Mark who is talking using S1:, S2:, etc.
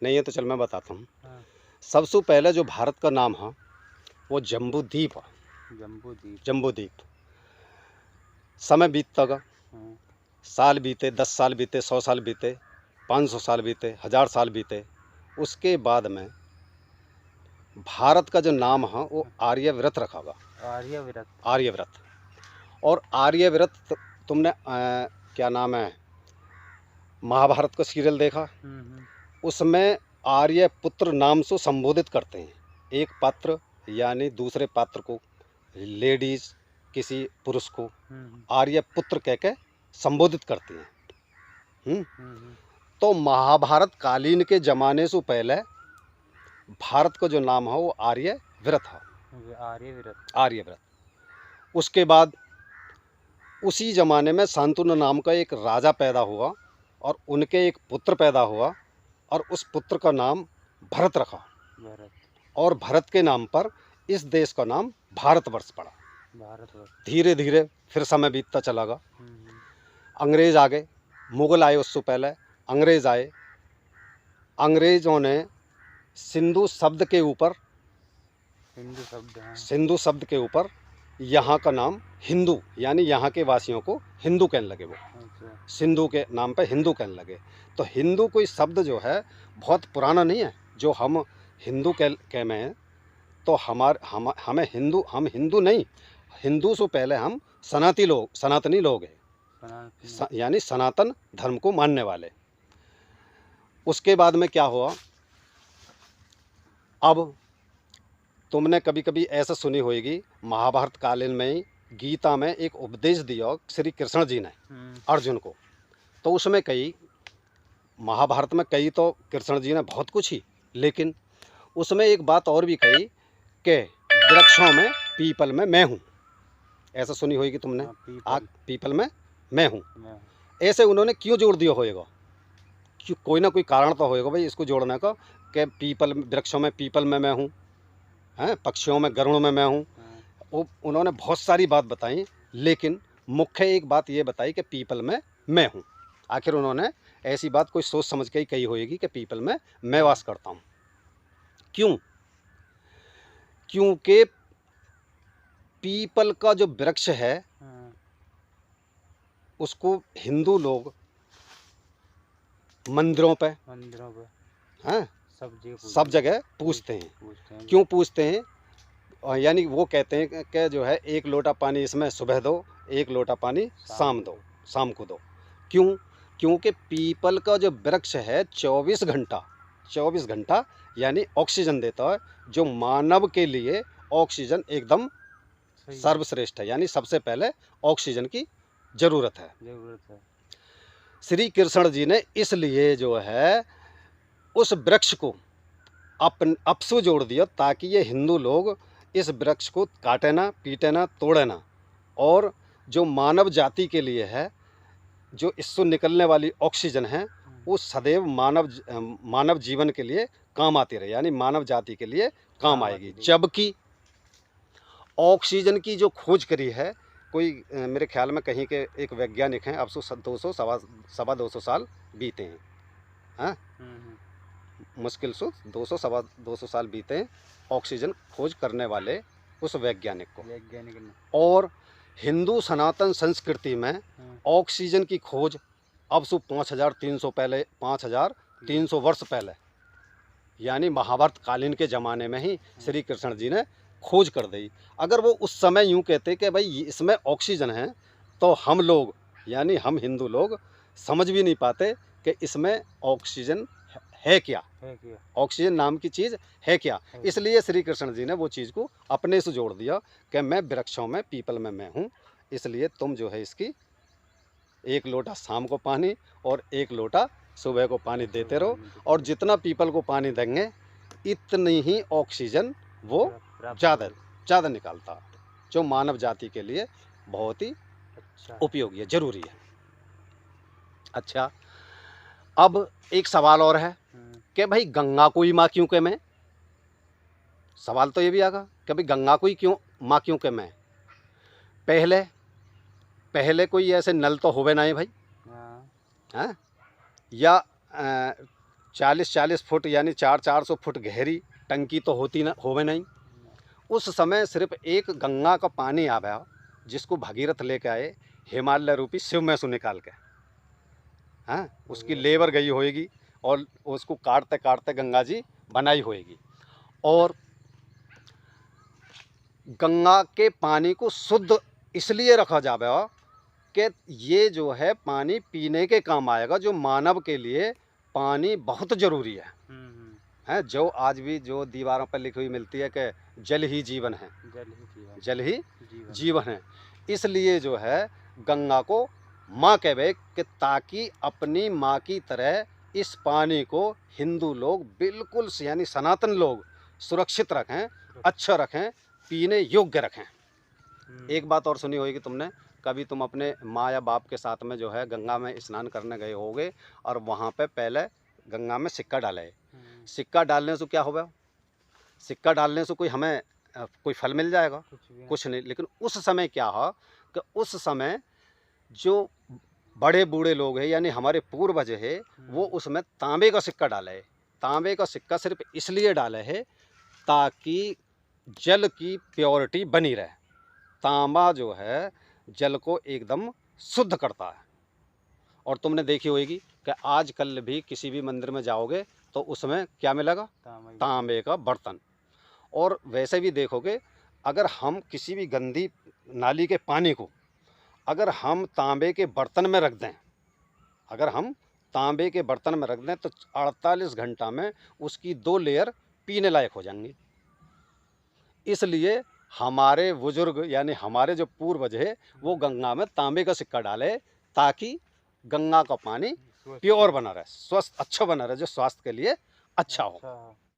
S1: नहीं है तो चल मैं बताता हूँ।
S2: हाँ।
S1: सबसे पहले जो भारत का नाम है वो जम्बूद्वीप है।
S2: जम्बूद्वीप।
S1: जम्बूद्वीप। समय बीतता गया,
S2: हाँ।
S1: साल बीते, 10 साल बीते, 100 साल बीते, 500 साल बीते, 1000 साल बीते। उसके बाद में भारत का जो नाम है वो आर्यव्रत रखा गया।
S2: आर्यव्रत।
S1: आर्यव्रत। और आर्यव्रत तुमने क्या नाम है, महाभारत का सीरियल देखा? उसमें आर्यपुत्र नाम से संबोधित करते हैं एक पात्र, यानी दूसरे पात्र को, लेडीज किसी पुरुष को आर्यपुत्र कह के संबोधित करती हैं। तो महाभारत कालीन के जमाने से पहले भारत का जो नाम है वो आर्यव्रत है।
S2: आर्यव्रत।
S1: आर्यव्रत। उसके बाद उसी ज़माने में शांतनु नाम का एक राजा पैदा हुआ और उनके एक पुत्र पैदा हुआ और उस पुत्र का नाम भरत रखा।
S2: भरत।
S1: और भरत के नाम पर इस देश का नाम भारतवर्ष पड़ा।
S2: भारतवर्ष।
S1: धीरे धीरे फिर समय बीतता चला गया। अंग्रेज आ गए, मुगल आए, उससे पहले अंग्रेज आए। अंग्रेजों ने सिंधु शब्द के ऊपर, सिंधु शब्द के ऊपर यहाँ का नाम हिंदू, यानी यहाँ के वासियों को हिंदू कहने लगे। वो सिंधु के नाम पे हिंदू कहने लगे। तो हिंदू कोई शब्द जो है बहुत पुराना नहीं है जो हम हिंदू कह में हैं। तो हमें हिंदू, हम हिंदू नहीं, हिंदू से पहले हम सनातनी लोग हैं, यानी सनातन धर्म को मानने वाले। उसके बाद में क्या हुआ, अब तुमने कभी कभी ऐसा सुनी होगी, महाभारत कालीन में ही गीता में एक उपदेश दिया श्री कृष्ण जी ने अर्जुन को। तो उसमें कई, महाभारत में कई तो कृष्ण जी ने बहुत कुछ ही, लेकिन उसमें एक बात और भी कही कि वृक्षों में पीपल में मैं हूँ। ऐसा सुनी होगी तुमने, पीपल में मैं हूँ। ऐसे उन्होंने क्यों जोड़ दिया होएगा? कोई ना कोई कारण तो होएगा भाई इसको जोड़ने का, कि पीपल, वृक्षों में पीपल में मैं हूँ, हैं, पक्षियों में गरुड़ में मैं हूँ। वो उन्होंने बहुत सारी बात बताई, लेकिन मुख्य एक बात ये बताई कि पीपल में मैं हूँ। आखिर उन्होंने ऐसी बात कोई सोच समझ के ही कही होएगी कि पीपल में मैं वास करता हूँ। क्यों? क्योंकि पीपल का जो वृक्ष है उसको हिंदू लोग मंदिरों पे हैं, सब जगह पूजते हैं। क्यों पूजते हैं? यानी वो कहते हैं कि जो है एक लोटा पानी इसमें सुबह दो, एक लोटा पानी शाम को दो। क्यों? क्योंकि पीपल का जो वृक्ष है 24 घंटा यानी ऑक्सीजन देता है, जो मानव के लिए ऑक्सीजन एकदम सर्वश्रेष्ठ है, यानी सबसे पहले ऑक्सीजन की जरूरत है। श्री कृष्ण जी ने इसलिए जो है उस वृक्ष को अपसु जोड़ दिया, ताकि ये हिंदू लोग इस वृक्ष को काटे ना, पीटे ना, तोड़े ना, और जो मानव जाति के लिए है, जो इससे निकलने वाली ऑक्सीजन है, वो सदैव मानव जीवन के लिए काम आती रहे, यानी मानव जाति के लिए काम आएगी। जबकि ऑक्सीजन की जो खोज करी है कोई, मेरे ख्याल में कहीं के एक वैज्ञानिक हैं, अब से 200 साल बीते हैं, हाँ, मुश्किल से 200 साल बीते हैं ऑक्सीजन खोज करने वाले उस वैज्ञानिक को। और हिंदू सनातन संस्कृति में ऑक्सीजन की खोज अब से 5300 वर्ष पहले, यानी महाभारत कालीन के ज़माने में ही श्री कृष्ण जी ने खोज कर दी। अगर वो उस समय यूँ कहते कि भाई इसमें ऑक्सीजन है, तो हम लोग, यानी हम हिंदू लोग समझ भी नहीं पाते कि इसमें ऑक्सीजन है क्या, ऑक्सीजन नाम की चीज़ है क्या। इसलिए श्री कृष्ण जी ने वो चीज़ को अपने से जोड़ दिया कि मैं वृक्षों में, पीपल में मैं हूँ, इसलिए तुम जो है इसकी एक लोटा शाम को पानी और एक लोटा सुबह को पानी देते रहो, और जितना पीपल को पानी देंगे इतनी ही ऑक्सीजन वो ज़्यादा निकालता है, जो मानव जाति के लिए बहुत ही उपयोगी है, ज़रूरी है। अच्छा, अब एक सवाल और है कि भाई गंगा को ही माँ क्यों कहे मैं? सवाल तो ये भी आगा कि भाई गंगा को ही क्यों माँ क्यों कहे मैं? पहले कोई ऐसे नल तो होवे ना है भाई, हाँ, या 40-40 फुट यानी 400 फुट गहरी टंकी तो होती ना होवे नहीं। उस समय सिर्फ एक गंगा का पानी आया, जिसको भगीरथ लेके आए हिमालय रूपी शिव में से निकाल के। हाँ, उसकी लेबर गई होएगी और उसको काटते काटते गंगा जी बनाई होएगी। और गंगा के पानी को शुद्ध इसलिए रखा जावे कि ये जो है पानी पीने के काम आएगा, जो मानव के लिए पानी बहुत ज़रूरी है। जो आज भी जो दीवारों पर लिखी हुई मिलती है कि जल ही जीवन है, जल ही जीवन है। इसलिए जो है गंगा को माँ कहवे कि ताकि अपनी माँ की तरह इस पानी को हिंदू लोग बिल्कुल यानी सनातन लोग सुरक्षित रखें, अच्छा रखें, पीने योग्य रखें। एक बात और सुनी होगी तुमने, कभी तुम अपने माँ या बाप के साथ में जो है गंगा में स्नान करने गए होगे और वहाँ पे पहले गंगा में सिक्का डाले। सिक्का डालने से क्या होगा? सिक्का डालने से कोई हमें कोई फल मिल जाएगा? कुछ नहीं। लेकिन उस समय क्या हो कि उस समय जो बड़े बूढ़े लोग हैं यानी हमारे पूर्वज है, वो उसमें तांबे का सिक्का डाले है। तांबे का सिक्का सिर्फ इसलिए डाले है ताकि जल की प्योरिटी बनी रहे। तांबा जो है जल को एकदम शुद्ध करता है। और तुमने देखी होगी कि आजकल भी किसी भी मंदिर में जाओगे तो उसमें क्या मिलेगा? तांबे का बर्तन। और वैसे भी देखोगे, अगर हम किसी भी गंदी नाली के पानी को अगर हम तांबे के बर्तन में रख दें, अगर हम तांबे के बर्तन में रख दें तो 48 घंटा में उसकी 2 लेयर पीने लायक हो जाएंगी। इसलिए हमारे बुजुर्ग यानी हमारे जो पूर्वज है वो गंगा में तांबे का सिक्का डाले ताकि गंगा का पानी प्योर बना रहे, स्वस्थ अच्छा बना रहे, जो स्वास्थ्य के लिए अच्छा हो।